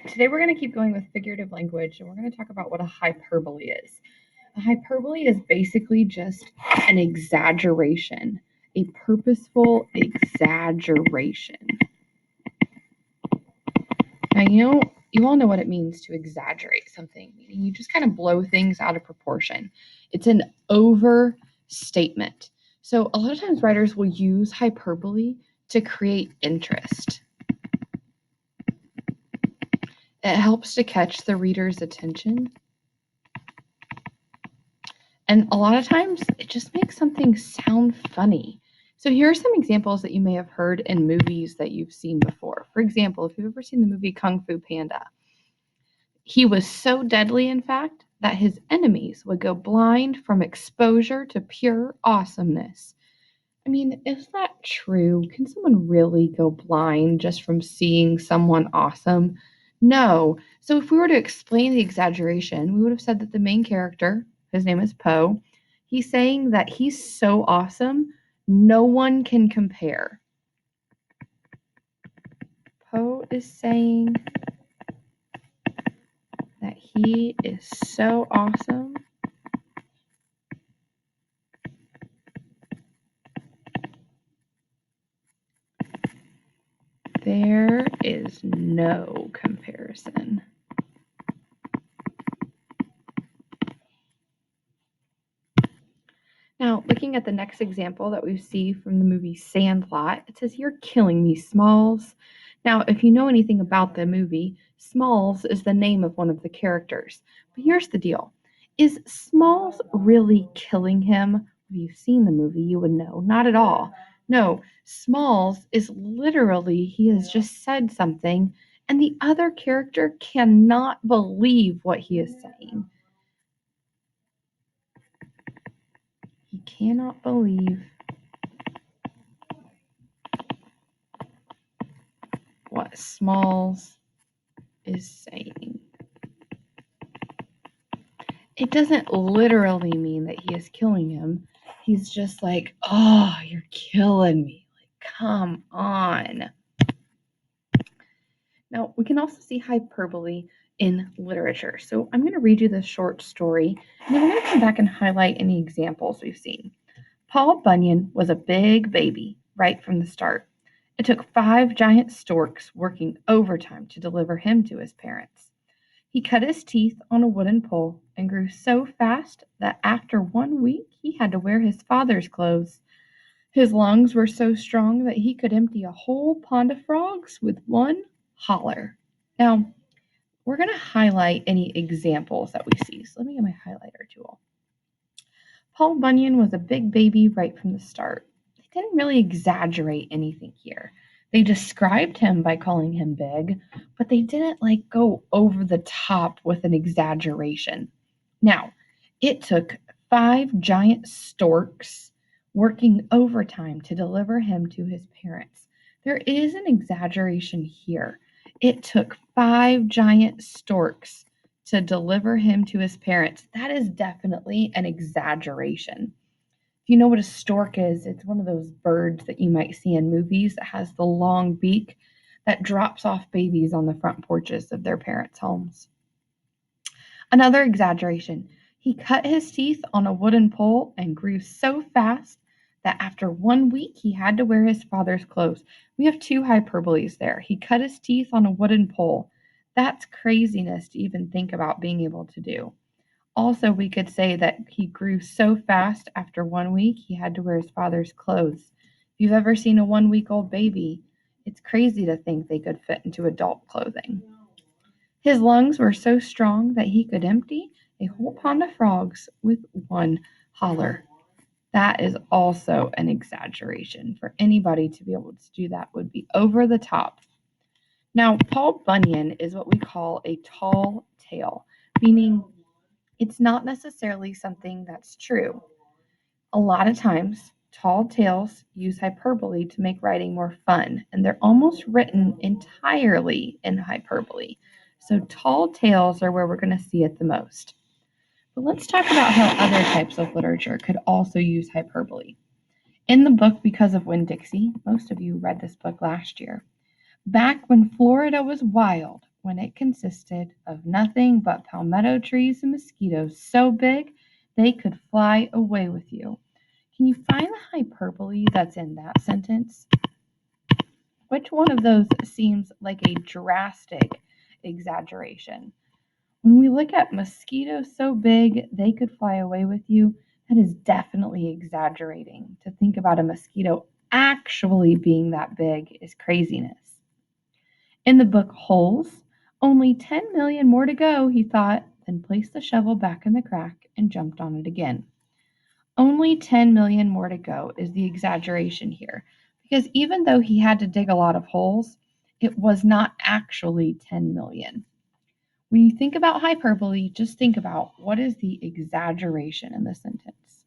Today we're going to keep going with figurative language, and we're going to talk about what a hyperbole is. A hyperbole is basically just an exaggeration, a purposeful exaggeration. Now, you all know what it means to exaggerate something, meaning you just kind of blow things out of proportion. It's an overstatement. So, a lot of times writers will use hyperbole to create interest. It helps to catch the reader's attention. And a lot of times it just makes something sound funny. So here are some examples that you may have heard in movies that you've seen before. For example, if you've ever seen the movie Kung Fu Panda, he was so deadly, in fact, that his enemies would go blind from exposure to pure awesomeness. I mean, is that true? Can someone really go blind just from seeing someone awesome? No. So if we were to explain the exaggeration, we would have said that the main character, his name is Poe, he's saying that he's so awesome, no one can compare. Poe is saying that he is so awesome, there is no comparison. Now, looking at the next example that we see from the movie Sandlot, it says, "You're killing me, Smalls." Now, if you know anything about the movie, Smalls is the name of one of the characters. But here's the deal. Is Smalls really killing him? If you've seen the movie, you would know. Not at all. No, Smalls is literally, he has just said something, and the other character cannot believe what he is saying. He cannot believe what Smalls is saying. It doesn't literally mean that he is killing him. He's just like, "Oh, you're killing me. Like, come on." Now, we can also see hyperbole in literature. So I'm going to read you this short story, and then we're going to come back and highlight any examples we've seen. Paul Bunyan was a big baby right from the start. It took 5 giant storks working overtime to deliver him to his parents. He cut his teeth on a wooden pole and grew so fast that after 1 week he had to wear his father's clothes. His lungs were so strong that he could empty a whole pond of frogs with one holler. Now, we're going to highlight any examples that we see. So let me get my highlighter tool. Paul Bunyan was a big baby right from the start. They didn't really exaggerate anything here. They described him by calling him big, but they didn't go over the top with an exaggeration. Now, it took 5 giant storks working overtime to deliver him to his parents. There is an exaggeration here. It took 5 giant storks to deliver him to his parents. That is definitely an exaggeration. If you know what a stork is, it's one of those birds that you might see in movies that has the long beak that drops off babies on the front porches of their parents' homes. Another exaggeration. He cut his teeth on a wooden pole and grew so fast that after 1 week he had to wear his father's clothes. We have 2 hyperboles there. He cut his teeth on a wooden pole. That's craziness to even think about being able to do. Also, we could say that he grew so fast after 1 week he had to wear his father's clothes. If you've ever seen a 1-week-old baby, it's crazy to think they could fit into adult clothing. His lungs were so strong that he could empty a whole pond of frogs with one holler. That is also an exaggeration. For anybody to be able to do that would be over the top. Now, Paul Bunyan is what we call a tall tale, meaning it's not necessarily something that's true. A lot of times, tall tales use hyperbole to make writing more fun, and they're almost written entirely in hyperbole. So tall tales are where we're going to see it the most. But let's talk about how other types of literature could also use hyperbole. In the book Because of Winn-Dixie, most of you read this book last year. Back when Florida was wild, when it consisted of nothing but palmetto trees and mosquitoes so big they could fly away with you. Can you find the hyperbole that's in that sentence? Which one of those seems like a drastic exaggeration? When we look at mosquitoes so big they could fly away with you, that is definitely exaggerating. To think about a mosquito actually being that big is craziness. In the book Holes, only 10 million more to go, he thought, then placed the shovel back in the crack and jumped on it again. Only 10 million more to go is the exaggeration here, because even though he had to dig a lot of holes, it was not actually 10 million. When you think about hyperbole, just think about what is the exaggeration in the sentence.